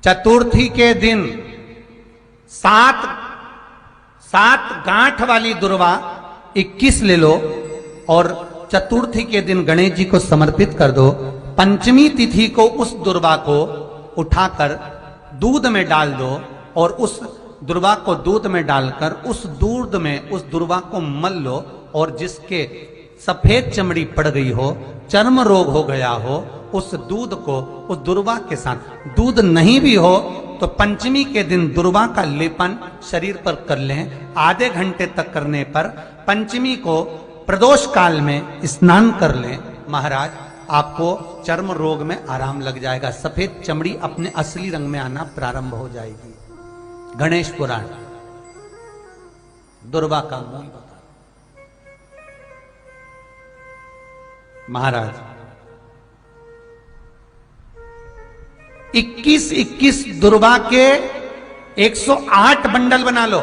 चतुर्थी के दिन सात गांठ वाली दुर्वा 21 ले लो और चतुर्थी के दिन गणेश जी को समर्पित कर दो। पंचमी तिथि को उस दुर्वा को उठाकर दूध में डाल दो और उस दुर्वा को दूध में डालकर उस दूध में उस दुर्वा को मल लो और जिसके सफेद चमड़ी पड़ गई हो, चर्म रोग हो गया हो, उस दूध को उस दुर्वा के साथ, दूध नहीं भी हो तो पंचमी के दिन दुर्वा का लेपन शरीर पर कर लें। आधे घंटे तक करने पर पंचमी को प्रदोष काल में स्नान कर लें। महाराज आपको चर्म रोग में आराम लग जाएगा, सफेद चमड़ी अपने असली रंग में आना प्रारंभ हो जाएगी। गणेश पुराण दुर्वा का मूल बता। महाराज 21 दुर्वा के 108 बंडल बना लो।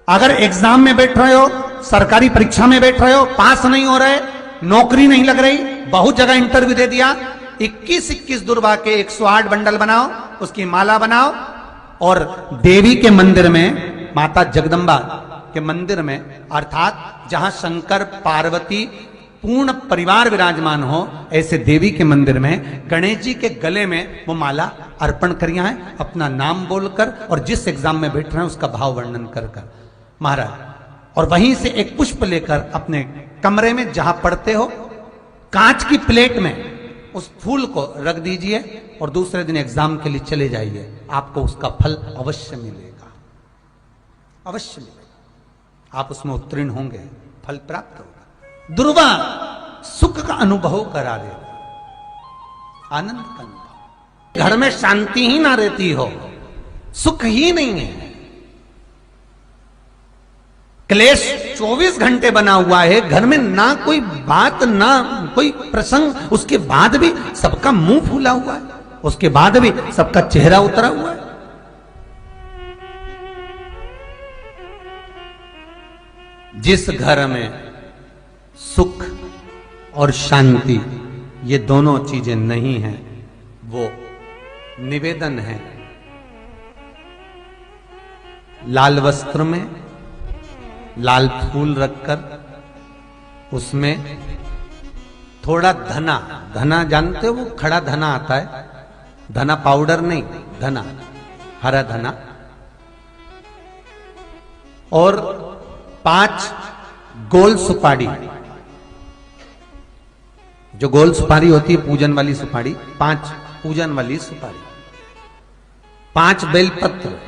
अगर एग्जाम में बैठ रहे हो, सरकारी परीक्षा में बैठ रहे हो, पास नहीं हो रहे, नौकरी नहीं लग रही, बहुत जगह इंटरव्यू दे दिया, 21 दुर्वा के 108 बंडल बनाओ, उसकी माला बनाओ और देवी के मंदिर में, माता जगदम्बा के मंदिर में, अर्थात जहां शंकर पार्वती पूर्ण परिवार विराजमान हो, ऐसे देवी के मंदिर में गणेश जी के गले में वो माला अर्पण करिया है, अपना नाम बोलकर और जिस एग्जाम में बैठ रहे हैं उसका भाव वर्णन कर महाराज, और वहीं से एक पुष्प लेकर अपने कमरे में जहां पढ़ते हो कांच की प्लेट में उस फूल को रख दीजिए और दूसरे दिन एग्जाम के लिए चले जाइए। आपको उसका फल अवश्य मिलेगा, अवश्य मिलेगा, आप उसमें उत्तीर्ण होंगे, फल प्राप्त होगा। दुर्वा सुख का अनुभव करा देगा, आनंद का अनुभव। घर में शांति ही ना रहती हो, सुख ही नहीं है, क्लेश 24 घंटे बना हुआ है, घर में ना कोई बात ना कोई प्रसंग, उसके बाद भी सबका मुंह फूला हुआ है, उसके बाद भी सबका चेहरा उतरा हुआ है। जिस घर में सुख और शांति ये दोनों चीजें नहीं हैं, वो निवेदन है लाल वस्त्र में लाल फूल रखकर उसमें थोड़ा धना, धना जानते हो, वो खड़ा धना आता है, धना पाउडर नहीं, धना, हरा धना, और 5 गोल सुपारी, जो गोल सुपारी होती है पूजन वाली सुपारी, 5 पूजन वाली सुपारी, 5 बेलपत्र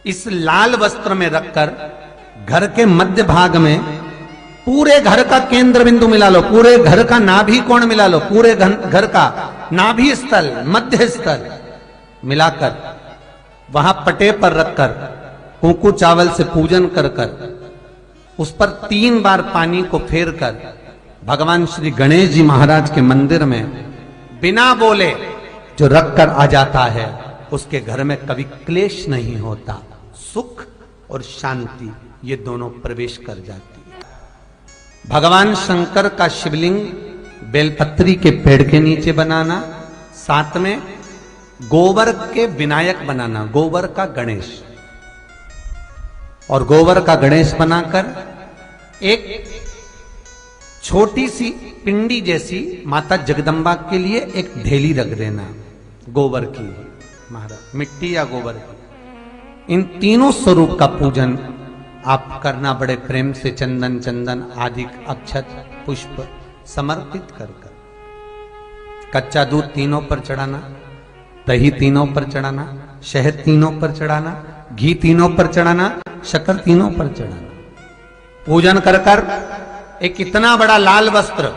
इस लाल वस्त्र में रखकर घर के मध्य भाग में पूरे घर का केंद्र बिंदु मिला लो, पूरे घर का नाभि कोण मिला लो, पूरे घर का नाभि स्थल, मध्य स्थल मिलाकर वहां पटे पर रखकर कुंकू चावल से पूजन कर कर उस पर 3 बार पानी को फेर कर भगवान श्री गणेश जी महाराज के मंदिर में बिना बोले जो रख कर आ जाता है, उसके घर में कभी क्लेश नहीं होता, सुख और शांति ये दोनों प्रवेश कर जाती है। भगवान शंकर का शिवलिंग बेलपत्री के पेड़ के नीचे बनाना, साथ में गोबर के विनायक बनाना, गोबर का गणेश, और गोबर का गणेश बनाकर एक छोटी सी पिंडी जैसी माता जगदम्बा के लिए एक ढेली रख देना, गोबर की, महाराज मिट्टी या गोबर की। इन तीनों स्वरूप का पूजन आप करना बड़े प्रेम से, चंदन चंदन आदि अक्षत पुष्प समर्पित कर कर, कच्चा दूध तीनों पर चढ़ाना, दही तीनों पर चढ़ाना, शहद तीनों पर चढ़ाना, घी तीनों पर चढ़ाना, शक्कर तीनों पर चढ़ाना, पूजन कर कर एक इतना बड़ा लाल वस्त्र,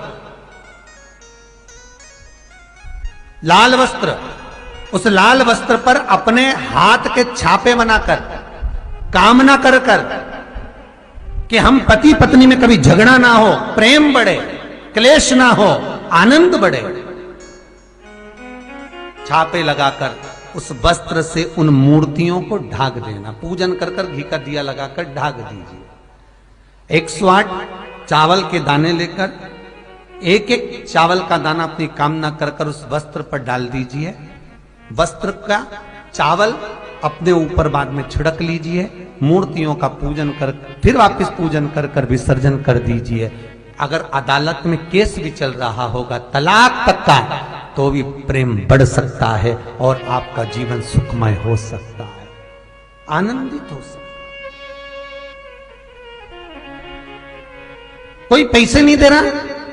लाल वस्त्र, उस लाल वस्त्र पर अपने हाथ के छापे बनाकर कामना कर कर कि हम पति पत्नी में कभी झगड़ा ना हो, प्रेम बढ़े, क्लेश ना हो, आनंद बढ़े, छापे लगाकर उस वस्त्र से उन मूर्तियों को ढाक देना, पूजन कर कर घी का दिया लगाकर ढाक दीजिए। 108 चावल के दाने लेकर एक एक चावल का दाना अपनी कामना कर कर उस वस्त्र पर डाल दीजिए। वस्त्र का चावल अपने ऊपर बाद में छिड़क लीजिए। मूर्तियों का पूजन कर फिर वापस पूजन कर कर विसर्जन कर दीजिए। अगर अदालत में केस भी चल रहा होगा तलाक तक का, तो भी प्रेम बढ़ सकता है और आपका जीवन सुखमय हो सकता है, आनंदित हो सकता है। कोई पैसे नहीं दे रहा,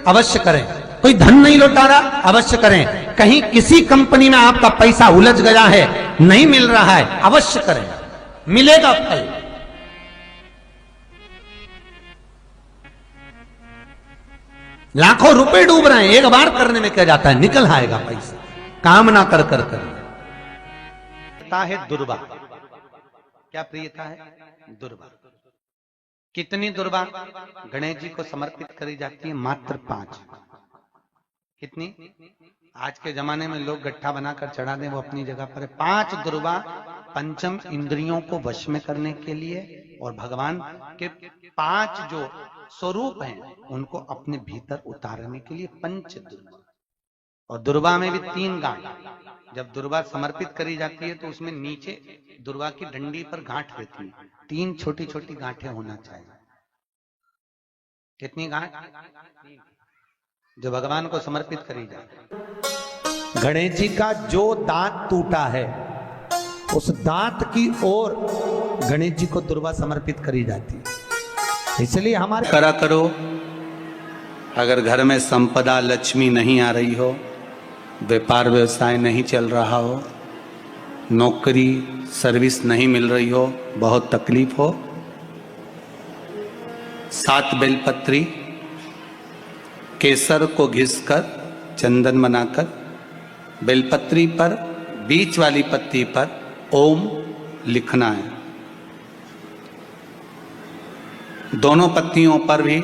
अवश्य करें। कोई धन नहीं लौटा रहा, अवश्य करें। कहीं किसी कंपनी में आपका पैसा उलझ गया है, नहीं मिल रहा है, अवश्य करें, मिलेगा फल। लाखों रुपए डूब रहे हैं, एक बार करने में क्या जाता है, निकल आएगा पैसा। कामना कर कर कर है दुर्वा। क्या प्रियता है? दुर्वा। कितनी दुर्वा गणेश जी को समर्पित करी जाती है? मात्र 5। कितनी? आज के जमाने में लोग गट्ठा बनाकर चढ़ा दें, वो अपनी जगह पर है। 5 दुर्वा पंचम इंद्रियों को वश में करने के लिए और भगवान के 5 जो स्वरूप हैं उनको अपने भीतर उतारने के लिए 5 दुर्वा। और दुर्वा में भी 3 गांठ। जब दुर्वा समर्पित करी जाती है तो उसमें नीचे दुर्वा की डंडी पर गांठ रहती है, 3 छोटी छोटी गांठें होना चाहिए। कितनी गांठ? जो भगवान को समर्पित करी जाए। गणेश जी का जो दांत टूटा है उस दांत की ओर गणेश जी को दुर्वा समर्पित करी जाती है। इसलिए हमारे करा करो। अगर घर में संपदा लक्ष्मी नहीं आ रही हो, व्यापार व्यवसाय नहीं चल रहा हो, नौकरी सर्विस नहीं मिल रही हो, बहुत तकलीफ हो, 7 बेलपत्री केसर को घिसकर चंदन बनाकर बेलपत्री पर बीच वाली पत्ती पर ओम लिखना है। दोनों पत्तियों पर भी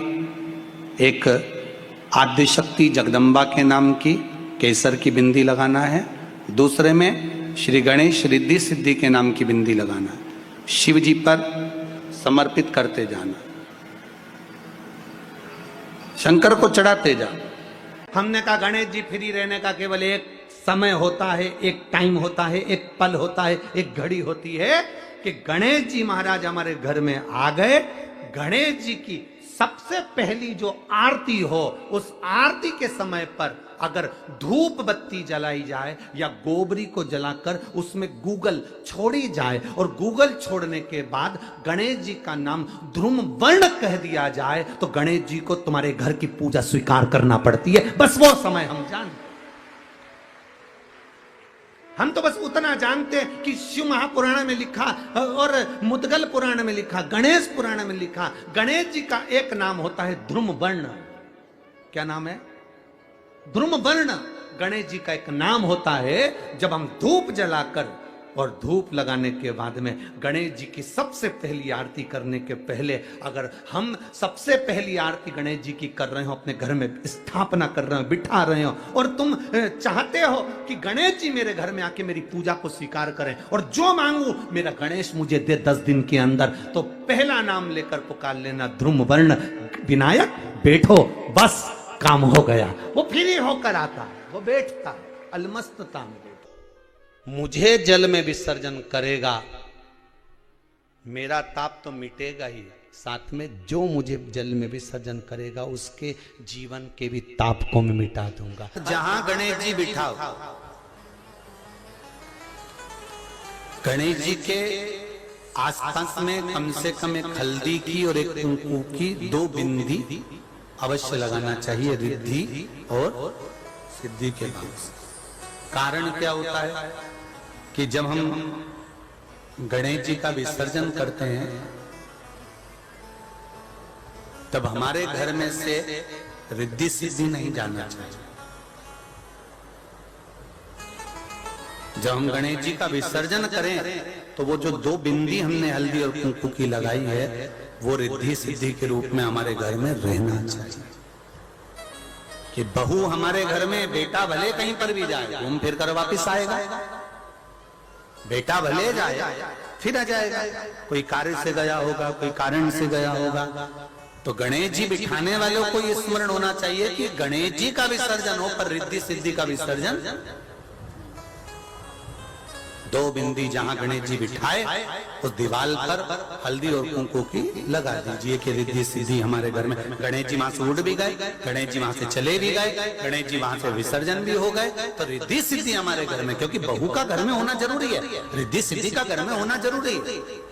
एक आद्यशक्ति जगदम्बा के नाम की केसर की बिंदी लगाना है, दूसरे में श्री गणेश रिद्धि सिद्धि के नाम की बिंदी लगाना है। शिव जी पर समर्पित करते जाना, शंकर को चढ़ाते जा। हमने कहा गणेश जी फ्री रहने का केवल एक समय होता है, एक टाइम होता है, एक पल होता है, एक घड़ी होती है कि गणेश जी महाराज हमारे घर में आ गए। गणेश जी की सबसे पहली जो आरती हो, उस आरती के समय पर अगर धूप बत्ती जलाई जाए या गोबरी को जलाकर उसमें गूगल छोड़ी जाए और गूगल छोड़ने के बाद गणेश जी का नाम ध्रुम वर्ण कह दिया जाए, तो गणेश जी को तुम्हारे घर की पूजा स्वीकार करना पड़ती है। बस वो समय हम जानते। हम तो बस उतना जानते हैं कि शिव महापुराण में लिखा और मुद्गल पुराण में लिखा, गणेश पुराण में लिखा, गणेश जी का एक नाम होता है ध्रुम वर्ण। क्या नाम है? ध्रुम वर्ण गणेश जी का एक नाम होता है। जब हम धूप जलाकर और धूप लगाने के बाद में गणेश जी की सबसे पहली आरती करने के पहले अगर हम सबसे पहली आरती गणेश जी की कर रहे हो, अपने घर में स्थापना कर रहे हो, बिठा रहे हो, और तुम चाहते हो कि गणेश जी मेरे घर में आके मेरी पूजा को स्वीकार करें और जो मांगू मेरा गणेश मुझे दे 10 दिन के अंदर, तो पहला नाम लेकर पुकार लेना ध्रुम वर्ण विनायक, बैठो, बस काम हो गया। वो फ्री होकर आता है, वो बैठता है अलमस्तता में। मुझे जल में विसर्जन करेगा, मेरा ताप तो मिटेगा ही, साथ में जो मुझे जल में विसर्जन करेगा उसके जीवन के भी ताप को मैं मिटा दूंगा। जहां गणेश जी बिठाओ, गणेश जी के आसपास में कम से कम एक हल्दी की और एक कुंकू की 2 बिंदी अवश्य लगाना चाहिए, रिद्धि और सिद्धि के भाव से। कारण क्या होता है कि जब हम गणेश जी का विसर्जन करते हैं तब हमारे घर में से रिद्धि सिद्धि नहीं जाना चाहिए। जब हम गणेश जी का विसर्जन करें तो वो जो 2 बिंदी हमने हल्दी और कुंकू की लगाई है वो रिद्धि सिद्धि के रूप में हमारे घर में रहना चाहिए। कि बहू हमारे घर में, बेटा भले कहीं पर भी जाए घूम फिर कर वापिस आएगा, बेटा भले जाए फिर आ जाएगा, कोई कार्य से गया होगा, कोई कारण से गया होगा, तो गणेश जी बिठाने वालों को ये स्मरण होना चाहिए कि गणेश जी का विसर्जन हो पर रिद्धि सिद्धि का विसर्जन। दो बिंदी जहां गणेश जी बिठाए उस दीवार पर हल्दी और कुंकू की लगा दीजिए कि रिद्धि सिद्धि हमारे घर में। गणेश जी वहां से उड़ भी गए, गणेश जी वहां से चले भी गए, गणेश जी वहां से विसर्जन भी हो गए, तो रिद्धि सिद्धि हमारे घर में, क्योंकि बहू का घर में होना जरूरी है, रिद्धि सिद्धि का घर में होना जरूरी है।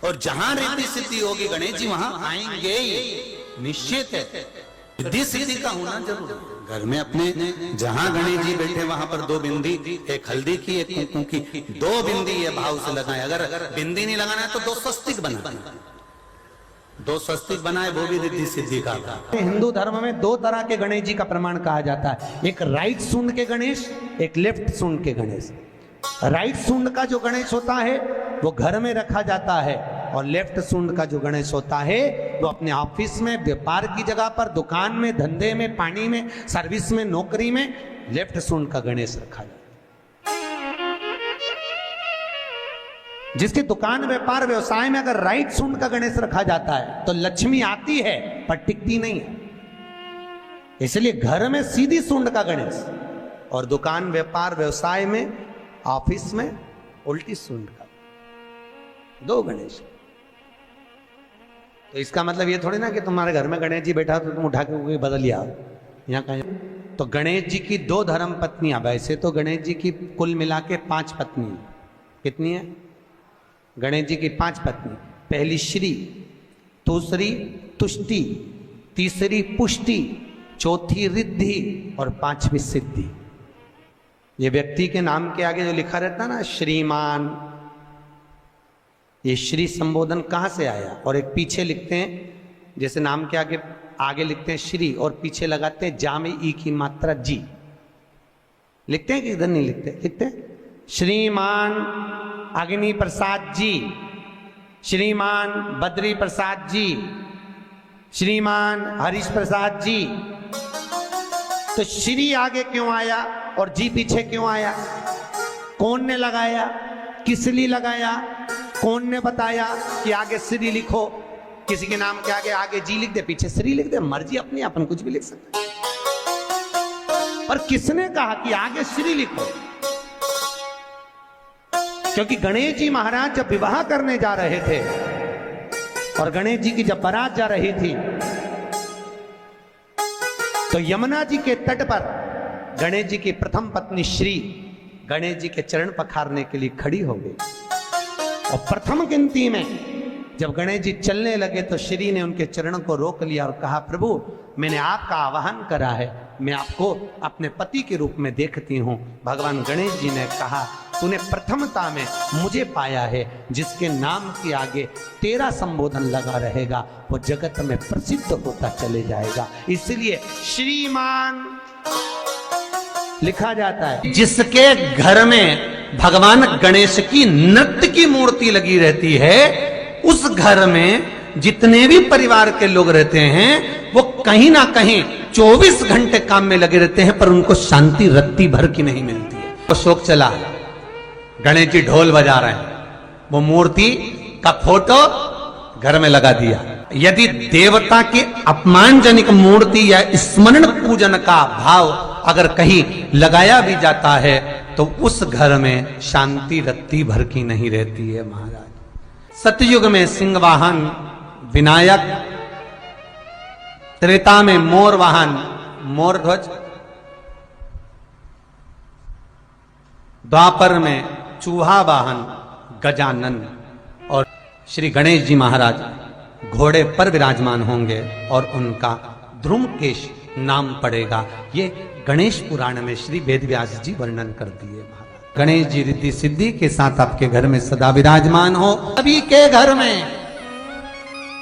और जहां रिद्धि सिद्धि होगी गणेश जी वहां आएंगे ही, निश्चित है। रिद्धि सिद्धि का होना जरूरी है। घर में अपने जहां गणेश जी बैठे वहां पर दो बिंदी, एक हल्दी की एक कुंकू की, दो बिंदी ये भाव से लगाए। अगर बिंदी नहीं लगाना है तो दो स्वस्तिक बनाए, दो स्वस्तिक बनाए, वो भी रिद्धि सिद्धि का। हिंदू धर्म में दो तरह के गणेश जी का प्रमाण कहा जाता है, एक राइट सूंड के गणेश, एक लेफ्ट सूंड के गणेश। राइट सूंड का जो गणेश होता है वो घर में रखा जाता है, और लेफ्ट सूंड का जो गणेश होता है वो अपने ऑफिस में, व्यापार की जगह पर, दुकान में, धंधे में, पानी में, सर्विस में, नौकरी में लेफ्ट सूंड का गणेश रखा जाता है। जिसकी दुकान, व्यापार, व्यवसाय में अगर राइट सूंड का गणेश रखा जाता है तो लक्ष्मी आती है पर टिकती नहीं है। इसलिए घर में सीधी सूंड का गणेश, और दुकान, व्यापार, व्यवसाय में, ऑफिस में उल्टी सूंड का, दो गणेश। तो इसका मतलब ये थोड़ी ना कि तुम्हारे घर में गणेश जी बैठा तो तुम उठा के बदल लिया यहाँ कहीं। तो गणेश जी की दो धर्म पत्नियां, वैसे तो गणेश जी की कुल मिला के 5 पत्नी। कितनी है? गणेश जी की 5 पत्नी। पहली श्री, दूसरी तुष्टि, तीसरी पुष्टि, चौथी रिद्धि और 5वीं सिद्धि। ये व्यक्ति के नाम के आगे जो लिखा रहता है ना श्रीमान, ये श्री संबोधन कहाँ से आया? और एक पीछे लिखते हैं, जैसे नाम के आगे लिखते हैं श्री और पीछे लगाते हैं जा में ई की मात्रा जी। लिखते हैं कि इधर नहीं लिखते? लिखते हैं श्रीमान अग्नि प्रसाद जी, श्रीमान बद्री प्रसाद जी, श्रीमान हरीश प्रसाद जी। तो श्री आगे क्यों आया और जी पीछे क्यों आया? कौन ने लगाया? किस लिए लगाया? कौन ने बताया कि आगे श्री लिखो? किसी के नाम के आगे जी लिख दे, पीछे श्री लिख दे, मर्जी अपनी, अपन कुछ भी लिख सकते। और किसने कहा कि आगे श्री लिखो? क्योंकि गणेश जी महाराज जब विवाह करने जा रहे थे और गणेश जी की जब बारात जा रही थी तो यमुना जी के तट पर गणेश जी की प्रथम पत्नी श्री गणेश जी के चरण पखारने के लिए खड़ी हो गई। और प्रथम गिनती में जब गणेश जी चलने लगे तो श्री ने उनके चरणों को रोक लिया और कहा, प्रभु मैंने आपका आवाहन करा है, मैं आपको अपने पति के रूप में देखती हूँ। भगवान गणेश जी ने कहा, तूने प्रथमता में मुझे पाया है, जिसके नाम के आगे तेरा संबोधन लगा रहेगा वो जगत में प्रसिद्ध होता चले जाएगा। इसलिए श्रीमान लिखा जाता है। जिसके घर में भगवान गणेश की नृत्य की मूर्ति लगी रहती है, उस घर में जितने भी परिवार के लोग रहते हैं वो कहीं ना कहीं 24 घंटे काम में लगे रहते हैं, पर उनको शांति रत्ती भर की नहीं मिलती है। तो शोक चला, गणेश जी ढोल बजा रहे हैं, वो मूर्ति का फोटो घर में लगा दिया। यदि देवता की अपमानजनक मूर्ति या स्मरण पूजन का भाव अगर कहीं लगाया भी जाता है तो उस घर में शांति रत्ती भर की नहीं रहती है महाराज। सतयुग में सिंह वाहन विनायक, त्रेता में मोर वाहन मोर ध्वज, द्वापर में चूहा वाहन गजानन, और श्री गणेश जी महाराज घोड़े पर विराजमान होंगे और उनका ध्रुमकेश नाम पड़ेगा। ये गणेश पुराण में श्री वेदव्यास जी वर्णन कर दिए महाराज। गणेश जी रिद्धि सिद्धि के साथ आपके घर में सदा विराजमान हो। सभी के घर में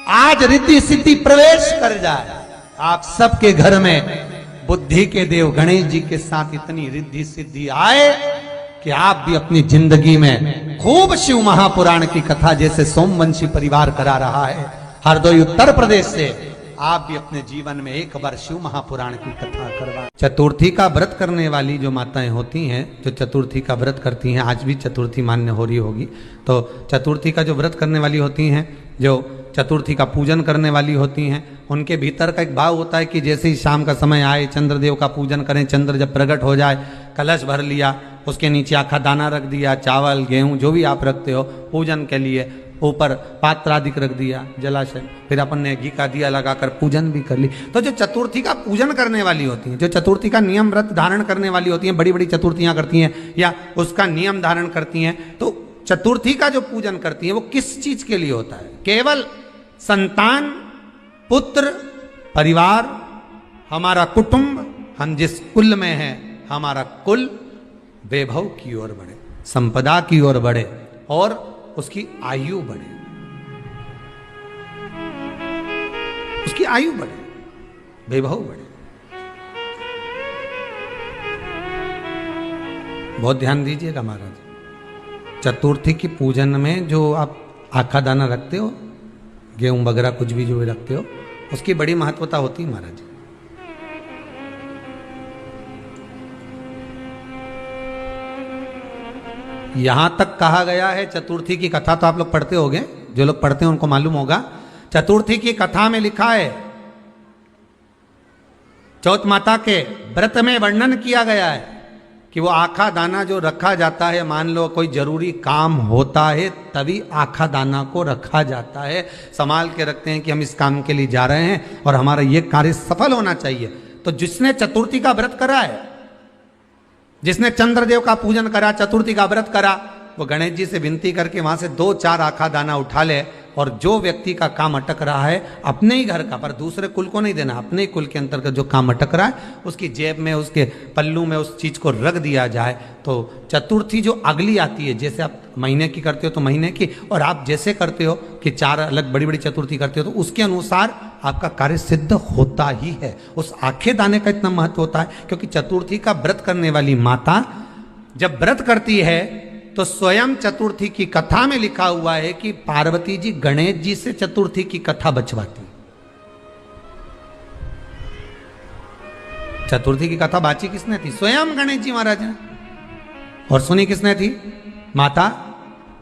आज रिद्धि सिद्धि प्रवेश कर जाए। आप सबके घर में बुद्धि के देव गणेश जी के साथ इतनी रिद्धि सिद्धि आए कि आप भी अपनी जिंदगी में खूब शिव महापुराण की कथा, जैसे सोमवंशी परिवार करा रहा है हरदोई उत्तर प्रदेश से, आप भी अपने जीवन में एक बार शिव महापुराण की कथा करवा। चतुर्थी का व्रत करने वाली जो माताएं होती हैं, जो चतुर्थी का व्रत करती हैं, आज भी चतुर्थी मान्य हो रही होगी, तो चतुर्थी का जो व्रत करने वाली होती हैं, जो चतुर्थी का पूजन करने वाली होती हैं, उनके भीतर का एक भाव होता है कि जैसे ही शाम का समय आए चंद्रदेव का पूजन करें, चंद्र जब प्रकट हो जाए, कलश भर लिया, उसके नीचे आखा दाना रख दिया, चावल गेहूं जो भी आप रखते हो पूजन के लिए, ऊपर पात्र आदि रख दिया जलाशय, फिर अपन ने घी का दिया लगाकर पूजन भी कर ली। तो जो चतुर्थी का पूजन करने वाली होती हैं, जो चतुर्थी का नियम व्रत धारण करने वाली होती हैं, बड़ी बड़ी चतुर्थियां करती हैं या उसका नियम धारण करती हैं, तो चतुर्थी का जो पूजन करती हैं वो किस चीज के लिए होता है? केवल संतान, पुत्र, परिवार, हमारा कुटुंब, हम जिस कुल में हैं, हमारा कुल वैभव की ओर बढ़े, संपदा की ओर बढ़े और उसकी आयु बढ़े, उसकी आयु बढ़े, वैभव बढ़े। बहुत ध्यान दीजिएगा महाराज, चतुर्थी की पूजन में जो आप आखा दाना रखते हो, गेहूं वगैरह कुछ भी जो भी रखते हो, उसकी बड़ी महत्वता होती है महाराज। यहां तक कहा गया है, चतुर्थी की कथा तो आप लोग पढ़ते होंगे, जो लोग पढ़ते हैं उनको मालूम होगा। चतुर्थी की कथा में लिखा है, चौथ माता के व्रत में वर्णन किया गया है कि वो आखा दाना जो रखा जाता है, मान लो कोई जरूरी काम होता है तभी आखा दाना को रखा जाता है, संभाल के रखते हैं कि हम इस काम के लिए जा रहे हैं और हमारा ये कार्य सफल होना चाहिए। तो जिसने चतुर्थी का व्रत करा है, जिसने चंद्रदेव का पूजन करा, चतुर्थी का व्रत करा, वो गणेश जी से विनती करके वहां से 2-4 आखा दाना उठा ले, और जो व्यक्ति का काम अटक रहा है अपने ही घर का, पर दूसरे कुल को नहीं देना, अपने ही कुल के अंतर्गत जो काम अटक रहा है उसकी जेब में, उसके पल्लू में उस चीज को रख दिया जाए। तो चतुर्थी जो अगली आती है, जैसे आप महीने की करते हो तो महीने की, और आप जैसे करते हो कि 4 अलग बड़ी बड़ी चतुर्थी करते हो, तो उसके अनुसार आपका कार्य सिद्ध होता ही है। उस आखे दाने का इतना महत्व होता है क्योंकि चतुर्थी का व्रत करने वाली माता जब व्रत करती है तो स्वयं चतुर्थी की कथा में लिखा हुआ है कि पार्वती जी गणेश जी से चतुर्थी की कथा बचवाती। चतुर्थी की कथा बाची किसने थी? स्वयं गणेश जी महाराज ने। और सुनी किसने थी? माता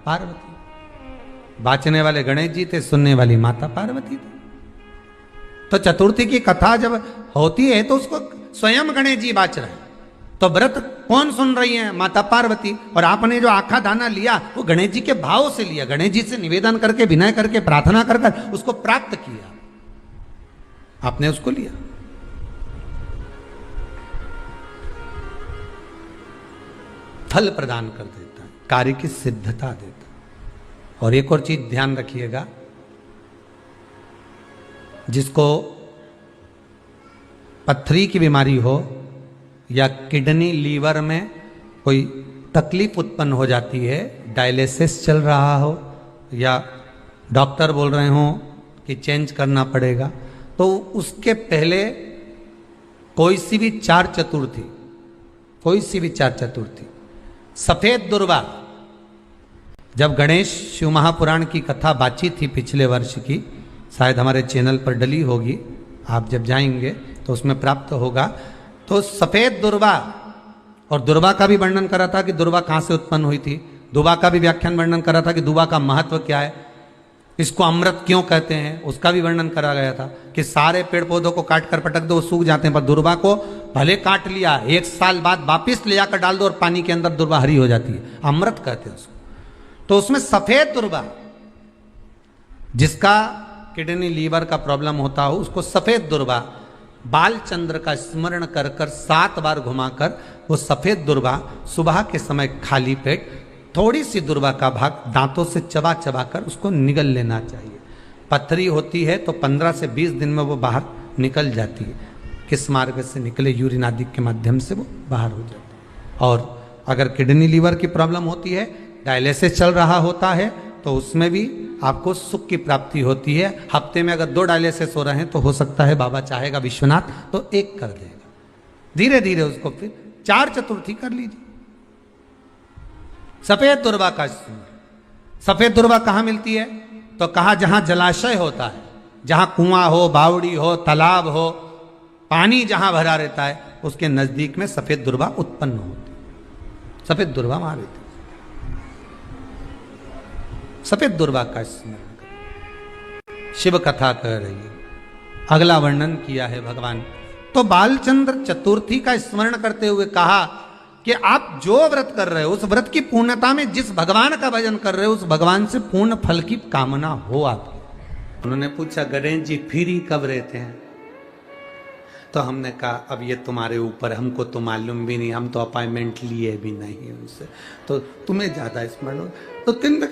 पार्वती। बाचने वाले गणेश जी थे, सुनने वाली माता पार्वती थी। तो चतुर्थी की कथा जब होती है तो उसको स्वयं गणेश जी बाच रहे हैं, तो व्रत कौन सुन रही है? माता पार्वती। और आपने जो आखा दाना लिया वो गणेश जी के भाव से लिया, गणेश जी से निवेदन करके, विनय करके, प्रार्थना कर कर उसको प्राप्त किया, आपने उसको लिया। फल प्रदान कर देता है, कार्य की सिद्धता देता है। और एक और चीज ध्यान रखिएगा, जिसको पथरी की बीमारी हो या किडनी लीवर में कोई तकलीफ उत्पन्न हो जाती है, डायलिसिस चल रहा हो या डॉक्टर बोल रहे हो कि चेंज करना पड़ेगा, तो उसके पहले कोई सी भी 4 चतुर्थी, कोई सी भी 4 चतुर्थी, सफेद दुर्वा, जब गणेश शिव महापुराण की कथा बाची थी पिछले वर्ष की, शायद हमारे चैनल पर डली होगी, आप जब जाएंगे तो उसमें प्राप्त होगा। तो सफेद दुर्वा, और दुर्वा का भी वर्णन करा था कि दुर्वा कहाँ से उत्पन्न हुई थी, दुबा का भी व्याख्यान वर्णन करा था कि दुबा का महत्व क्या है, इसको अमृत क्यों कहते हैं, उसका भी वर्णन करा गया था कि सारे पेड़ पौधों को काट कर पटक दो, वो सूख जाते हैं, पर दुर्वा को भले काट लिया, 1 साल बाद वापिस ले जाकर डाल दो और पानी के अंदर दुर्वा हरी हो जाती है, अमृत कहते हैं उसको। तो उसमें सफेद दुर्वा, जिसका किडनी लीवर का प्रॉब्लम होता हो, उसको सफेद दुर्वा बाल चंद्र का स्मरण कर कर 7 बार घुमाकर वो सफेद दुर्वा सुबह के समय खाली पेट थोड़ी सी दुर्वा का भाग दांतों से चबा चबा कर उसको निगल लेना चाहिए। पथरी होती है तो 15 से 20 दिन में वो बाहर निकल जाती है, किस मार्ग से निकले, यूरिन आदि के माध्यम से वो बाहर हो जाती है। और अगर किडनी लीवर की प्रॉब्लम होती है, डायलिसिस चल रहा होता है, तो उसमें भी आपको सुख की प्राप्ति होती है। हफ्ते में अगर 2 डायलिसिस हो रहे हैं तो हो सकता है बाबा चाहेगा विश्वनाथ तो 1 कर देगा, धीरे धीरे उसको फिर 4 चतुर्थी कर लीजिए। सफेद दुर्वा का, सफेद दुर्वा कहां मिलती है? तो कहा जहां जलाशय होता है, जहां कुआं हो, बावड़ी हो, तालाब हो, पानी जहां भरा रहता है, उसके नजदीक में सफेद दुर्वा उत्पन्न होती है। सफेद दुर्वा वहां रहती है। सफेद दुर्वा का स्मरण करें। शिव कथा कह रही है। अगला वर्णन किया है भगवान। तो बालचंद्र चतुर्थी का स्मरण करते हुए कहा कि आप जो व्रत कर रहे हो उस व्रत की पूर्णता में जिस भगवान का भजन कर रहे हो उस भगवान से पूर्ण फल की कामना हो आप। उन्होंने पूछा गणेश जी फ्री कब रहते हैं? तो हमने कहा अब ये तुम्हारे ऊपर, हमको तो मालूम भी नहीं, हम तो अपॉइंटमेंट लिए भी नहीं उनसे, तो तुम्हें ज्यादा स्मरण हो। तो तीन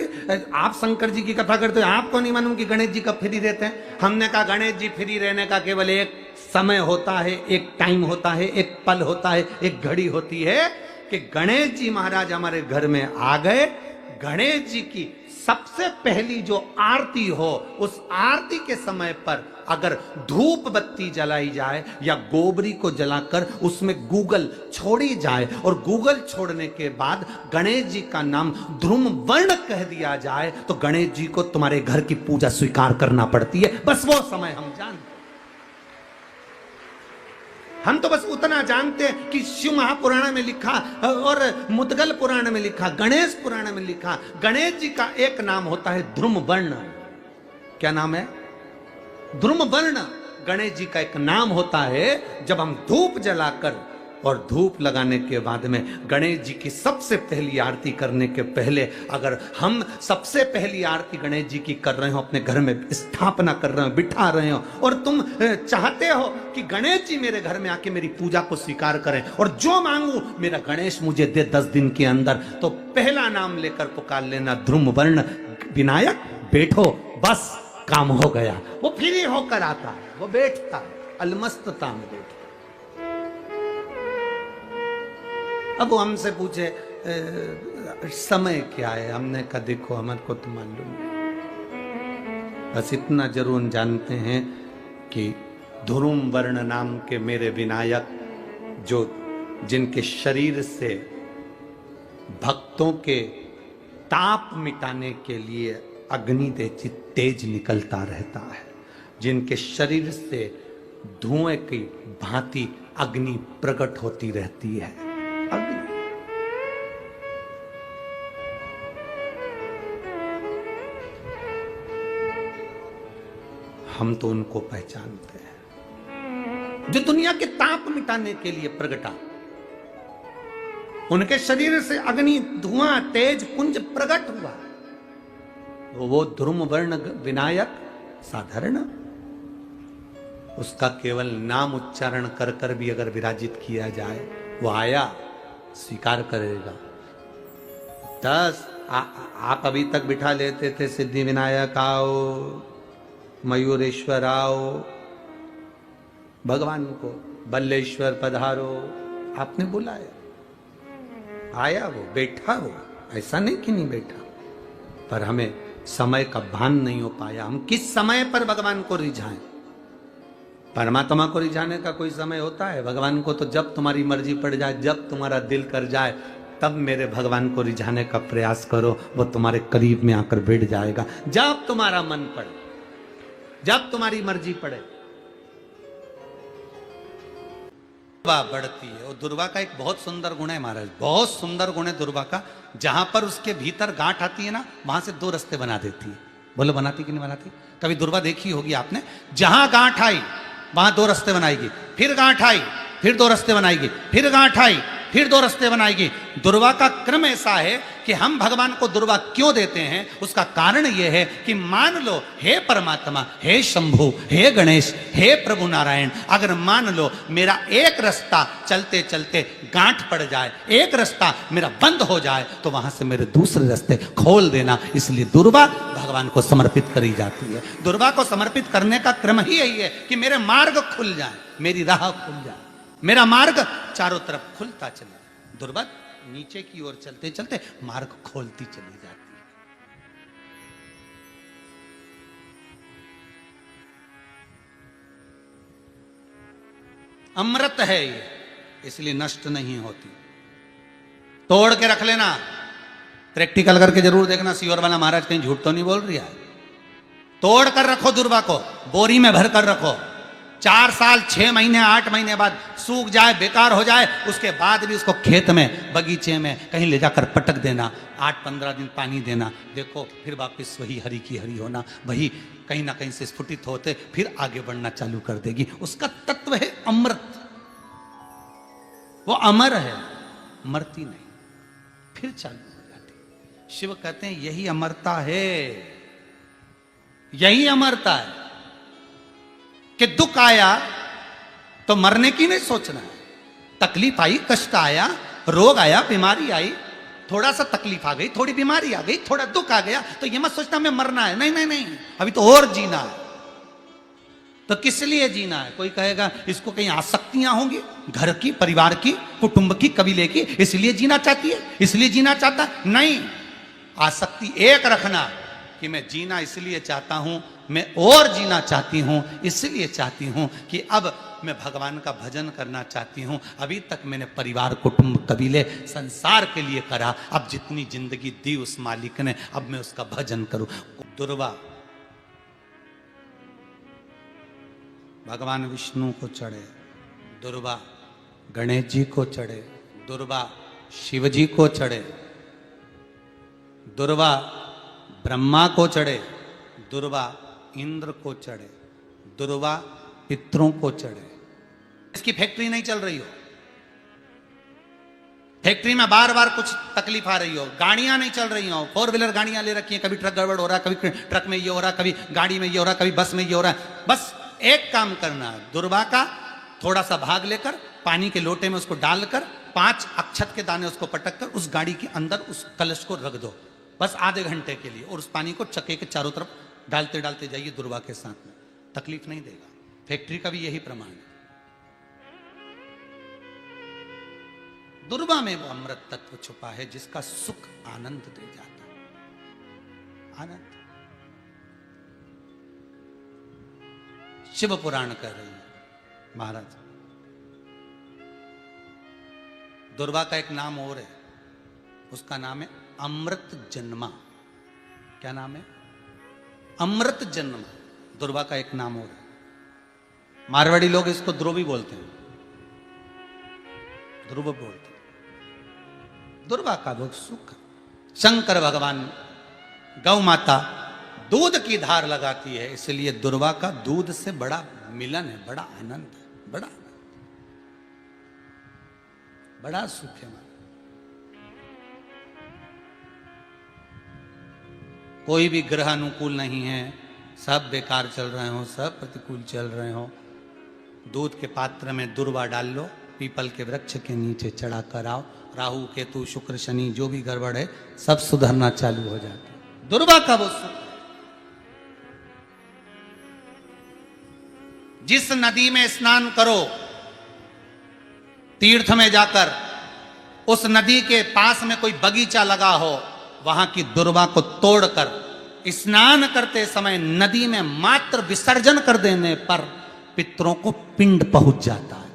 आप शंकर जी की कथा करते हो, आपको नहीं मालूम कि गणेश जी कब फ्री रहते हैं? हमने कहा गणेश जी फ्री रहने का केवल एक समय होता है, एक टाइम होता है, एक पल होता है, एक घड़ी होती है कि गणेश जी महाराज हमारे घर में आ गए। गणेश जी की सबसे पहली जो आरती हो उस आरती के समय पर अगर धूप बत्ती जलाई जाए या गोबरी को जलाकर उसमें गूगल छोड़ी जाए और गूगल छोड़ने के बाद गणेश जी का नाम ध्रुम वर्ण कह दिया जाए तो गणेश जी को तुम्हारे घर की पूजा स्वीकार करना पड़ती है। बस वो समय हम जानते, हम तो बस उतना जानते हैं कि शिव महापुराण में लिखा और मुद्गल पुराण में लिखा, गणेश पुराण में लिखा, गणेश जी का एक नाम होता है ध्रुम वर्ण। क्या नाम है? ध्रुम वर्ण गणेश जी का एक नाम होता है। जब हम धूप जलाकर और धूप लगाने के बाद में गणेश जी की सबसे पहली आरती करने के पहले अगर हम सबसे पहली आरती गणेश जी की कर रहे हो, अपने घर में स्थापना कर रहे हो, बिठा रहे हो और तुम चाहते हो कि गणेश जी मेरे घर में आके मेरी पूजा को स्वीकार करें और जो मांगू मेरा गणेश मुझे दे 10 दिन के अंदर, तो पहला नाम लेकर पुकार लेना ध्रुम वर्ण विनायक, बैठो, बस काम हो गया। वो फ्री होकर आता है, वो बैठता है, अलमस्तता में बैठता। अब वो हमसे पूछे समय क्या है? हमने कहा देखो हमारे को तो मालूम, बस इतना जरूर जानते हैं कि ध्रुम वर्ण नाम के मेरे विनायक जो जिनके शरीर से भक्तों के ताप मिटाने के लिए अग्नि तेज निकलता रहता है, जिनके शरीर से धुएं की भांति अग्नि प्रकट होती रहती है। अग्नि हम तो उनको पहचानते हैं जो दुनिया के ताप मिटाने के लिए प्रगटा। उनके शरीर से अग्नि धुआं तेज पुंज प्रकट हुआ। वो ध्रुम वर्ण विनायक साधारण, उसका केवल नाम उच्चारण कर कर भी अगर विराजित किया जाए वो आया स्वीकार करेगा। 10 आप अभी तक बिठा लेते थे सिद्धि विनायक आओ, मयूरेश्वर आओ, भगवान को बल्लेश्वर पधारो, आपने बुलाया, आया वो, बैठा वो, ऐसा नहीं कि नहीं बैठा, पर हमें समय का भान नहीं हो पाया। हम किस समय पर भगवान को रिझाएं? परमात्मा को रिझाने का कोई समय होता है? भगवान को तो जब तुम्हारी मर्जी पड़ जाए, जब तुम्हारा दिल कर जाए तब मेरे भगवान को रिझाने का प्रयास करो, वो तुम्हारे करीब में आकर बैठ जाएगा। जब तुम्हारा मन पड़े, जब तुम्हारी मर्जी पड़े। दुर्वा बढ़ती है और दुर्वा का एक बहुत सुंदर गुण है महाराज, बहुत सुंदर गुण है दुर्वा का। जहां पर उसके भीतर गांठ आती है ना, वहां से 2 रास्ते बना देती है। बोलो बनाती कि नहीं बनाती? कभी दुर्वा देखी होगी आपने। जहां गांठ आई वहां 2 रास्ते बनाएगी, फिर गांठ आई फिर 2 रास्ते बनाएगी, फिर गांठ आई फिर 2 रास्ते बनाएगी। दुर्वा का क्रम ऐसा है कि हम भगवान को दुर्वा क्यों देते हैं, उसका कारण यह है कि मान लो हे परमात्मा, हे शंभु, हे गणेश, हे प्रभु नारायण, अगर मान लो मेरा एक रास्ता चलते चलते गांठ पड़ जाए, एक रास्ता मेरा बंद हो जाए, तो वहां से मेरे दूसरे रास्ते खोल देना। इसलिए दुर्वा भगवान को समर्पित करी जाती है। दुर्वा को समर्पित करने का क्रम ही यही है कि मेरे मार्ग खुल जाए, मेरी राह खुल जाए, मेरा मार्ग चारों तरफ खुलता चले। दुर्वा नीचे की ओर चलते चलते मार्ग खोलती चली जाती है। अमृत है ये, इसलिए नष्ट नहीं होती। तोड़ के रख लेना, प्रैक्टिकल करके जरूर देखना सियोर वाला महाराज कहीं झूठ तो नहीं बोल रही है। तोड़ कर रखो दुर्वा को, बोरी में भर कर रखो, 4 साल 6 महीने 8 महीने बाद सूख जाए, बेकार हो जाए, उसके बाद भी उसको खेत में, बगीचे में कहीं ले जाकर पटक देना, 8-15 दिन पानी देना, देखो फिर वापस वही हरी की हरी होना, वही कहीं ना कहीं से स्फुटित होते फिर आगे बढ़ना चालू कर देगी। उसका तत्व है अमृत, वो अमर है, मरती नहीं, फिर चालू हो जाती। शिव कहते हैं यही अमरता है, यही अमरता है कि दुख आया तो मरने की नहीं सोचना है। तकलीफ आई, कष्ट आया, रोग आया, बीमारी आई, थोड़ा सा तकलीफ आ गई, थोड़ी बीमारी आ गई, थोड़ा दुख आ गया, तो ये मत सोचना मैं मरना है, नहीं नहीं नहीं, अभी तो और जीना है। तो किस लिए जीना है? कोई कहेगा इसको कहीं आसक्तियां होंगी, घर की, परिवार की, कुटुंब की, कबीले की, इसलिए जीना चाहती है, इसलिए जीना चाहता है। नहीं, आसक्ति एक रखना कि मैं जीना इसलिए चाहता हूं, मैं और जीना चाहती हूं, इसलिए चाहती हूं कि अब मैं भगवान का भजन करना चाहती हूं। अभी तक मैंने परिवार, कुटुंब, कबीले, संसार के लिए करा, अब जितनी जिंदगी दी उस मालिक ने, अब मैं उसका भजन करूं। दुर्वा भगवान विष्णु को चढ़े, दुर्वा गणेश जी को चढ़े, दुर्वा शिव जी को चढ़े, दुर्वा ब्रह्मा को चढ़े, दुर्वा इंद्र को चढ़े, दुर्वा पितरों को चढ़े। इसकी फैक्ट्री नहीं चल रही हो, फैक्ट्री में बार बार कुछ तकलीफ आ रही हो, गाड़ियां नहीं चल रही हो, 4 व्हीलर गाड़ियां ले रखी हैं, कभी ट्रक गड़बड़ हो रहा है, कभी ट्रक में ये हो रहा है, कभी गाड़ी में ये हो रहा है, कभी बस में ये हो रहा है। बस एक काम करना है, दुर्वा का थोड़ा सा भाग लेकर पानी के लोटे में उसको डालकर 5 अक्षत के दाने उसको पटक कर उस गाड़ी के अंदर उस कलश को रख दो, बस आधे घंटे के लिए, और उस पानी को चक्के के चारों तरफ डालते डालते जाइए दुर्वा के साथ में, तकलीफ नहीं देगा। फैक्ट्री का भी यही प्रमाण है। दुर्वा में वो अमृत तत्व छुपा है जिसका सुख आनंद दे जाता है, आनंद। शिव पुराण कह रही है महाराज, दुर्वा का एक नाम और है, उसका नाम है अमृत जन्मा। क्या नाम है? अमृत जन्मा, दुर्वा का एक नाम और है। मारवाड़ी लोग इसको ध्रुवी बोलते हैं, ध्रुव बोलते हैं। दुर्वा का वो सुख, शंकर भगवान गौ माता दूध की धार लगाती है, इसलिए दुर्वा का दूध से बड़ा मिलन है, बड़ा आनंद है, बड़ा बड़ा सुख है। कोई भी ग्रह अनुकूल नहीं है, सब बेकार चल रहे हो, सब प्रतिकूल चल रहे हो, दूध के पात्र में दुर्वा डाल लो, पीपल के वृक्ष के नीचे चढ़ा कर आओ, राहु केतु शुक्र शनि जो भी गड़बड़ है सब सुधरना चालू हो जाता है। दुर्वा का वो सुख। जिस नदी में स्नान करो, तीर्थ में जाकर, उस नदी के पास में कोई बगीचा लगा हो, वहां की दुर्वा को तोड़कर स्नान करते समय नदी में मात्र विसर्जन कर देने पर पितरों को पिंड पहुंच जाता है।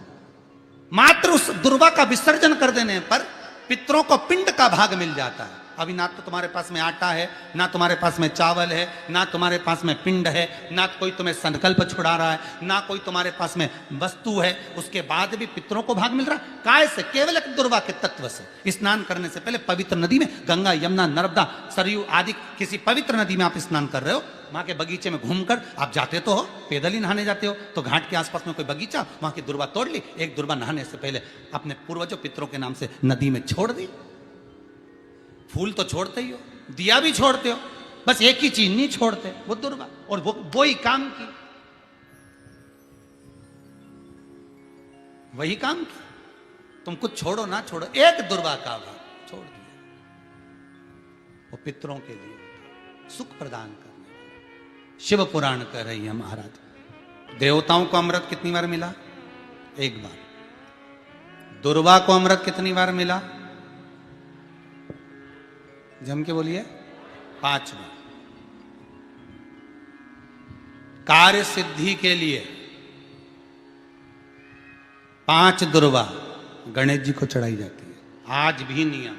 मात्र उस दुर्वा का विसर्जन कर देने पर पितरों को पिंड का भाग मिल जाता है। अभी ना तो तुम्हारे पास में आटा है, ना तुम्हारे पास में चावल है, ना तुम्हारे पास में पिंड है, ना कोई तुम्हें संकल्प छुड़ा रहा है, ना कोई तुम्हारे पास में वस्तु है, उसके बाद भी पितरों को भाग मिल रहा है। काय से? केवल एक दुर्वा के तत्व से। स्नान करने से पहले पवित्र नदी में, गंगा, यमुना, नर्मदा, सरयू आदि किसी पवित्र नदी में आप स्नान कर रहे हो, वहां के बगीचे में घूमकर आप जाते तो हो, पैदल ही नहाने जाते हो, तो घाट के आसपास में कोई बगीचा, वहां की दुर्वा तोड़ ली, एक दुर्वा नहाने से पहले अपने पूर्वजों पितरों के नाम से नदी में छोड़ दी। फूल तो छोड़ते ही हो, दिया भी छोड़ते हो, बस एक ही चीज नहीं छोड़ते, वो दुर्वा, और वो ही काम की, वही काम की। तुम कुछ छोड़ो ना छोड़ो, एक दुर्वा का भाग छोड़ दिया, वो पितरों के लिए सुख प्रदान करने वाला। शिव पुराण कह रही है महाराज, देवताओं को अमृत कितनी बार मिला? एक बार। दुर्वा को अमृत कितनी बार मिला? जम के बोलिए, 5 बार। कार्य सिद्धि के लिए 5 दुर्वा गणेश जी को चढ़ाई जाती है, आज भी नियम।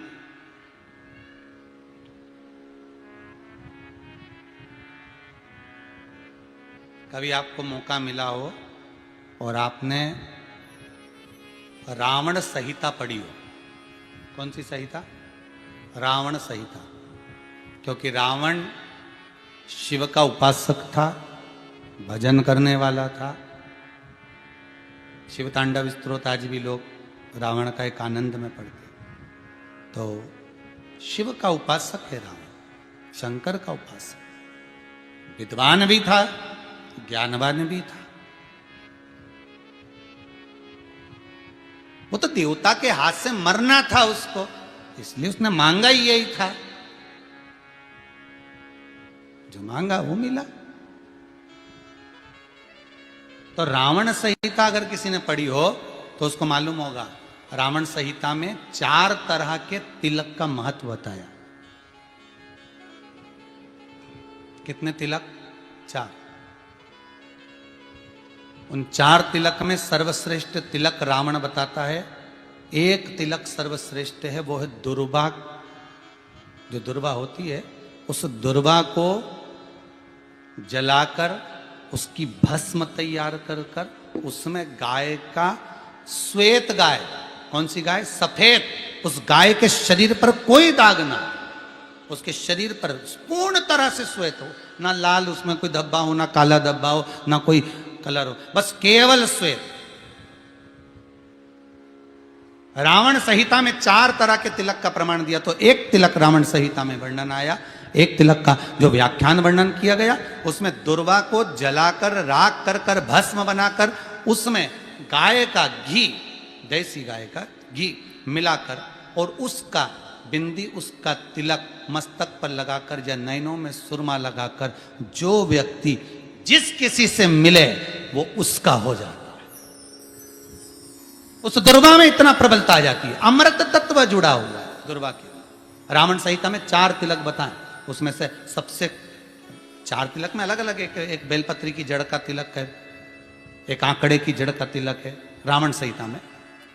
कभी आपको मौका मिला हो और आपने रावण संहिता पढ़ी हो। कौन सी संहिता? रावण संहिता। क्योंकि रावण शिव का उपासक था, भजन करने वाला था। शिव तांडव स्तोत्र आज भी लोग रावण का एक आनंद में पढ़ते। तो शिव का उपासक है रावण, शंकर का उपासक। विद्वान भी था, ज्ञानवान भी था। वो तो देवता के हाथ से मरना था उसको, इसलिए उसने मांगा ही यही था। जो मांगा वो मिला। तो रावण संहिता अगर किसी ने पढ़ी हो तो उसको मालूम होगा, रावण संहिता में 4 तरह के तिलक का महत्व बताया। कितने तिलक? 4। उन 4 तिलक में सर्वश्रेष्ठ तिलक रावण बताता है। एक तिलक सर्वश्रेष्ठ है, वो है दुर्वा। जो दुर्वा होती है, उस दुर्वा को जलाकर उसकी भस्म तैयार कर कर उसमें गाय का श्वेत गाय, कौन सी गाय? सफेद। उस गाय के शरीर पर कोई दाग ना, उसके शरीर पर पूर्ण तरह से श्वेत हो, ना लाल उसमें कोई धब्बा हो, ना काला धब्बा हो, ना कोई कलर हो, बस केवल श्वेत। रावण संहिता में 4 तरह के तिलक का प्रमाण दिया। तो एक तिलक रावण संहिता में वर्णन आया, एक तिलक का जो व्याख्यान वर्णन किया गया, उसमें दुर्वा को जलाकर राख कर कर भस्म बनाकर उसमें गाय का घी, देसी गाय का घी मिलाकर और उसका बिंदी, उसका तिलक मस्तक पर लगाकर या नैनों में सुरमा लगाकर जो व्यक्ति जिस किसी से मिले वो उसका हो जाता है। उस दुर्वा में इतना प्रबलता आ जाती है, अमृत तत्व जुड़ा हुआ है दुर्वा के। रावण संहिता में 4 तिलक बताएं, उसमें से सबसे 4 तिलक में अलग अलग, एक बेलपत्री की जड़ का तिलक है, एक आंकड़े की जड़ का तिलक है। रावण संहिता में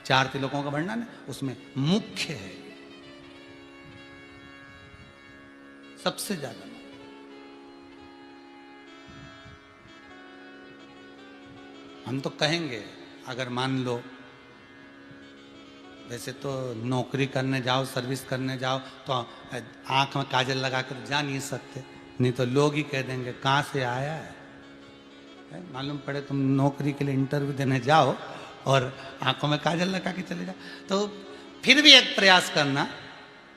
4 तिलकों का वर्णन है, उसमें मुख्य है सबसे ज्यादा। हम तो कहेंगे, अगर मान लो वैसे तो नौकरी करने जाओ, सर्विस करने जाओ तो आंख में काजल लगा कर जा नहीं सकते, नहीं तो लोग ही कह देंगे कहाँ से आया है। मालूम पड़े तुम नौकरी के लिए इंटरव्यू देने जाओ और आंखों में काजल लगा के चले जाओ, तो फिर भी एक प्रयास करना,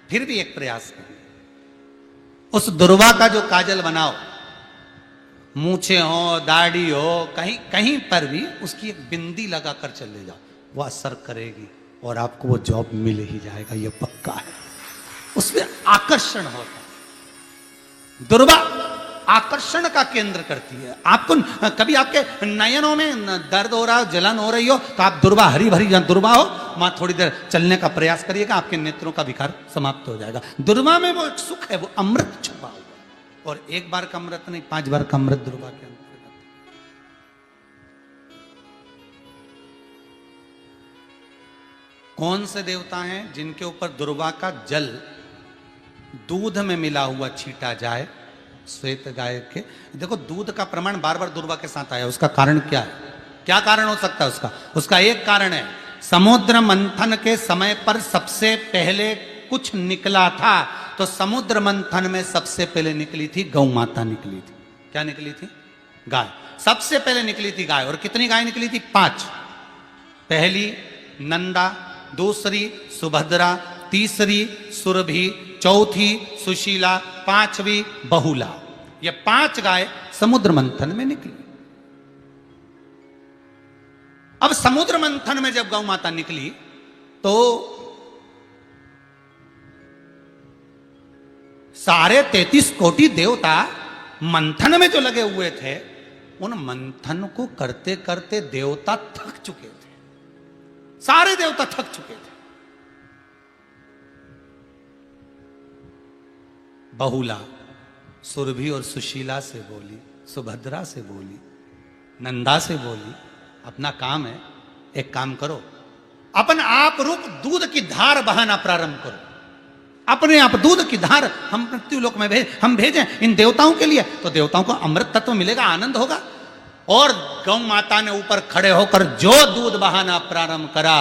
फिर भी एक प्रयास करना। उस दुर्वा का जो काजल बनाओ, मूछे हो, दाढ़ी हो, कहीं कहीं पर भी उसकी एक बिंदी लगा कर चले जाओ, वो असर करेगी और आपको वो जॉब मिल ही जाएगा, ये पक्का है। उसमें आकर्षण होता है। दुर्वा आकर्षण का केंद्र करती है। आपको कभी आपके नयनों में दर्द हो रहा हो, जलन हो रही हो, तो आप दुर्वा, हरी भरी जहां दुर्वा हो वहां थोड़ी देर चलने का प्रयास करिएगा, आपके नेत्रों का विकार समाप्त हो जाएगा। दुर्वा में वो एक सुख है, वो अमृत छुपा हुआ, और एक बार का अमृत नहीं, 5 बार का अमृत दुर्वा के अंदर। कौन से देवता हैं जिनके ऊपर दुर्वा का जल दूध में मिला हुआ छीटा जाए? श्वेत गाय के। देखो दूध का प्रमाण बार बार दुर्वा के साथ आया, उसका कारण क्या है? क्या कारण हो सकता है उसका? उसका एक कारण है, समुद्र मंथन के समय पर सबसे पहले कुछ निकला था, तो समुद्र मंथन में सबसे पहले निकली थी गौ माता निकली थी। क्या निकली थी? गाय। सबसे पहले निकली थी गाय। और कितनी गाय निकली थी? 5। पहली नंदा, दूसरी सुभद्रा, तीसरी सुरभि, चौथी सुशीला, 5वीं बहुला। ये 5 गाय समुद्र मंथन में निकली। अब समुद्र मंथन में जब गौ माता निकली तो सारे 33 कोटि देवता मंथन में जो लगे हुए थे, उन मंथन को करते करते देवता थक चुके थे। सारे देवता थक चुके थे। बहुला सुरभि और सुशीला से बोली, सुभद्रा से बोली, नंदा से बोली, अपना काम है, एक काम करो, अपन आप रूप दूध की धार बहाना प्रारंभ करो। अपने आप दूध की धार हम मृत्युलोक में हम भेजें इन देवताओं के लिए, तो देवताओं को अमृत तत्व मिलेगा, आनंद होगा। और गौ माता ने ऊपर खड़े होकर जो दूध बहाना प्रारंभ करा,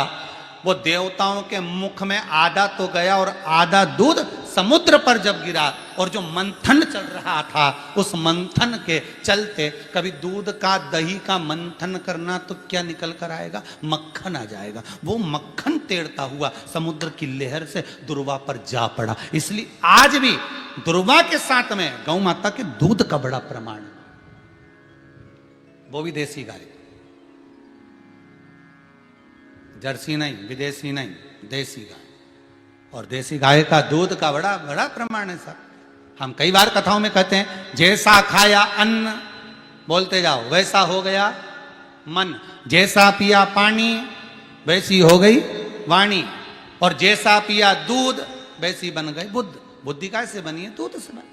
वो देवताओं के मुख में आधा तो गया और आधा दूध समुद्र पर जब गिरा, और जो मंथन चल रहा था उस मंथन के चलते, कभी दूध का दही का मंथन करना तो क्या निकल कर आएगा, मक्खन आ जाएगा। वो मक्खन तेरता हुआ समुद्र की लहर से दुर्वा पर जा पड़ा। इसलिए आज भी दुर्वा के साथ में गौ माता के दूध का बड़ा प्रमाण है, वो भी देसी गाय, जर्सी नहीं, विदेशी नहीं, देसी गाय। और देसी गाय का दूध का बड़ा बड़ा प्रमाण है साहब। हम कई बार कथाओं में कहते हैं, जैसा खाया अन्न, बोलते जाओ, वैसा हो गया मन, जैसा पिया पानी वैसी हो गई वाणी, और जैसा पिया दूध वैसी बन गई बुद्ध। बुद्धि कैसे बनी है? दूध से बनी।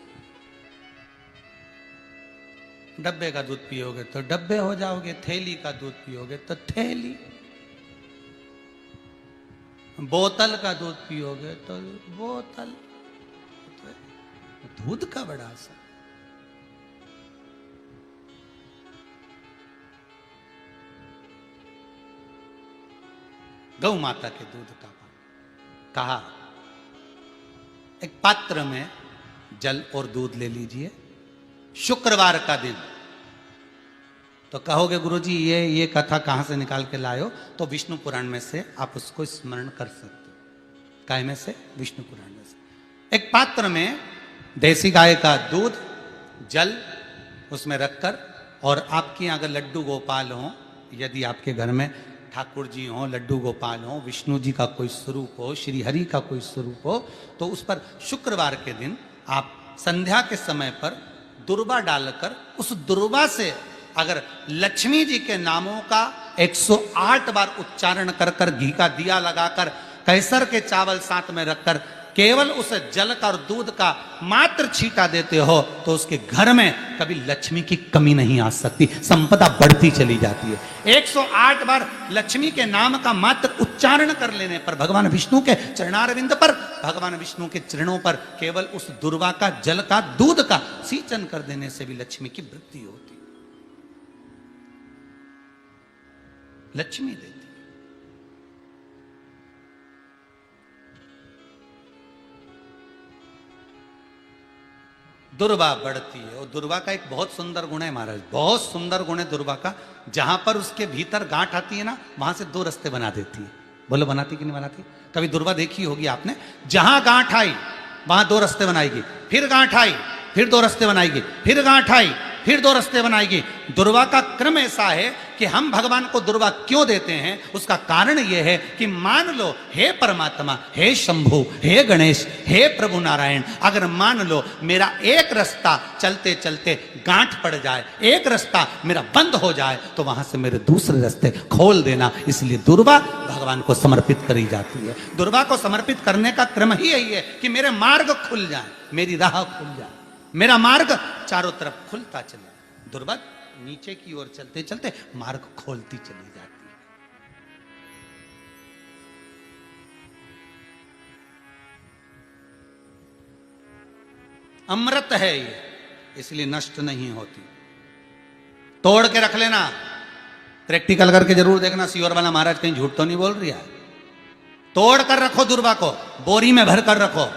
डब्बे का दूध पियोगे तो डब्बे हो जाओगे, थैली का दूध पियोगे तो थैली, बोतल का दूध पियोगे तो बोतल। दूध का बड़ा असर। गौ माता के दूध का पान। कहा एक पात्र में जल और दूध ले लीजिए, शुक्रवार का दिन। तो कहोगे गुरुजी ये कथा कहां से निकाल के लाए हो? तो विष्णु पुराण में से आप उसको स्मरण कर सकते हो। काय में से? विष्णु पुराण में से। एक पात्र में देसी गाय का दूध, जल उसमें रखकर, और आपके यहाँ अगर लड्डू गोपाल हो, यदि आपके घर में ठाकुर जी हो, लड्डू गोपाल हो, विष्णु जी का कोई स्वरूप हो, श्री हरि का कोई स्वरूप हो, तो उस पर शुक्रवार के दिन आप संध्या के समय पर दुर्वा डालकर, उस दुर्वा से अगर लक्ष्मी जी के नामों का 108 बार उच्चारण कर कर, घी का दिया लगाकर, कैसर के चावल साथ में रखकर, केवल उस जल का और दूध का मात्र छींटा देते हो, तो उसके घर में कभी लक्ष्मी की कमी नहीं आ सकती, संपदा बढ़ती चली जाती है। 108 बार लक्ष्मी के नाम का मात्र उच्चारण कर लेने पर, भगवान विष्णु के चरणारविंद पर, भगवान विष्णु के चरणों पर केवल उस दुर्वा का, जल का, दूध का सींचन कर देने से भी लक्ष्मी की वृद्धि होती, लक्ष्मी देती। दुर्वा बढ़ती है। और दुर्वा का एक बहुत सुंदर गुण है महाराज, बहुत सुंदर गुण है दुर्वा का। जहां पर उसके भीतर गांठ आती है ना, वहां से 2 रास्ते बना देती है। बोलो बनाती कि नहीं बनाती? कभी दुर्वा देखी होगी आपने, जहां गांठ आई वहां 2 रास्ते बनाएगी, फिर गांठ आई फिर 2 रास्ते बनाएगी, फिर गांठ आई फिर 2 रास्ते बनाएगी। दुर्वा का क्रम ऐसा है कि हम भगवान को दुर्वा क्यों देते हैं, उसका कारण यह है कि मान लो, हे परमात्मा, हे शंभु, हे गणेश, हे प्रभु नारायण, अगर मान लो मेरा एक रास्ता चलते चलते गांठ पड़ जाए, एक रास्ता मेरा बंद हो जाए, तो वहां से मेरे दूसरे रास्ते खोल देना। इसलिए दुर्वा भगवान को समर्पित करी जाती है। दुर्वा को समर्पित करने का क्रम ही यही है कि मेरे मार्ग खुल जाए, मेरी राह खुल जाए, मेरा मार्ग चारों तरफ खुलता चले। दुर्वा नीचे की ओर चलते चलते मार्ग खोलती चली जाती है। अमृत है ये, इसलिए नष्ट नहीं होती। तोड़ के रख लेना, प्रैक्टिकल करके जरूर देखना, सियोर वाला महाराज कहीं झूठ तो नहीं बोल रही है। तोड़ कर रखो दुर्वा को, बोरी में भर कर रखो।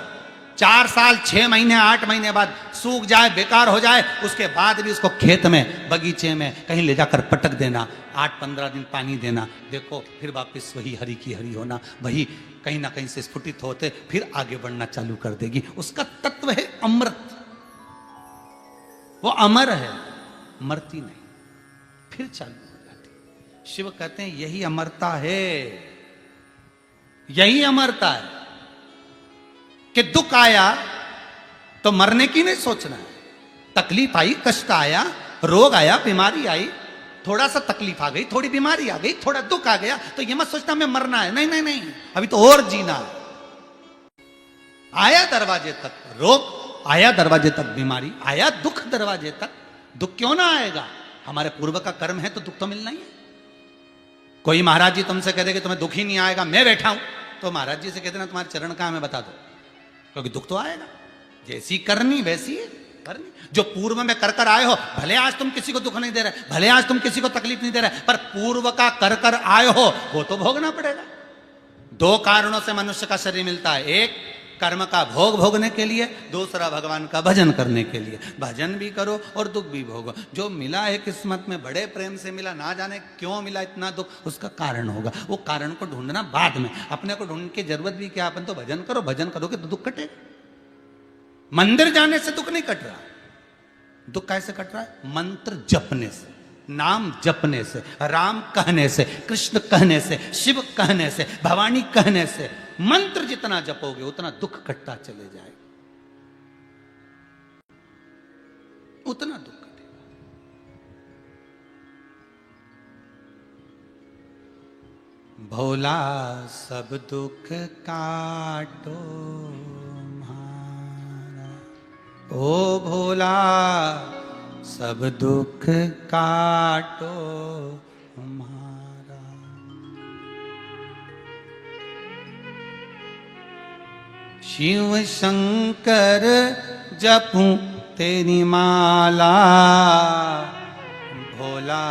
4 साल 6 महीने 8 महीने बाद सूख जाए, बेकार हो जाए, उसके बाद भी उसको खेत में, बगीचे में कहीं ले जाकर पटक देना, 8-15 दिन पानी देना, देखो फिर वापस वही हरी की हरी होना, वही कहीं ना कहीं से स्फुटित होते फिर आगे बढ़ना चालू कर देगी। उसका तत्व है अमृत, वो अमर है, मरती नहीं, फिर चालू हो जाती। शिव कहते हैं यही अमरता है, यही अमरता है कि दुख आया तो मरने की नहीं सोचना है। तकलीफ आई, कष्ट आया, रोग आया, बीमारी आई, थोड़ा सा तकलीफ आ गई, थोड़ी बीमारी आ गई, थोड़ा दुख आ गया, तो ये मत सोचना मैं मरना है। नहीं नहीं नहीं, अभी तो और जीना है। आया दरवाजे तक रोग, आया दरवाजे तक बीमारी, आया दुख दरवाजे तक, दुख क्यों ना आएगा? हमारे पूर्व का कर्म है तो दुख तो मिलना ही है। कोई महाराज जी तुमसे कह दे कि तुम्हें दुख ही नहीं आएगा, मैं बैठा हूं, तो महाराज जी से कहते ना तुम्हारे चरण कहां, मैं बता दो, क्योंकि दुख तो आएगा। जैसी करनी वैसी पर नहीं। जो पूर्व में कर कर आए हो, भले आज तुम किसी को दुख नहीं दे रहे, भले आज तुम किसी को तकलीफ नहीं दे रहे, पर पूर्व का कर कर आए हो वो तो भोगना पड़ेगा। दो कारणों से मनुष्य का शरीर मिलता है, एक कर्म का भोग भोगने के लिए, दूसरा भगवान का भजन करने के लिए। भजन भी करो और दुख भी भोगो। जो मिला है किस्मत में, बड़े प्रेम से मिला, ना जाने क्यों मिला इतना दुख, उसका कारण होगा। वो कारण को ढूंढना बाद में, अपने को ढूंढने की जरूरत भी क्या, अपन तो भजन करो, भजन करोगे तो दुख कटेगा। मंदिर जाने से दुख नहीं कट रहा, दुख कैसे कट रहा है? मंत्र जपने से, नाम जपने से, राम कहने से, कृष्ण कहने से, शिव कहने से, भवानी कहने से। मंत्र जितना जपोगे उतना दुख कटता चले जाएगा, उतना दुख कटेगा। भोला सब दुख काटो हमारा, ओ भोला सब दुख काटो हमारा। शिव शंकर जपूं तेरी माला, भोला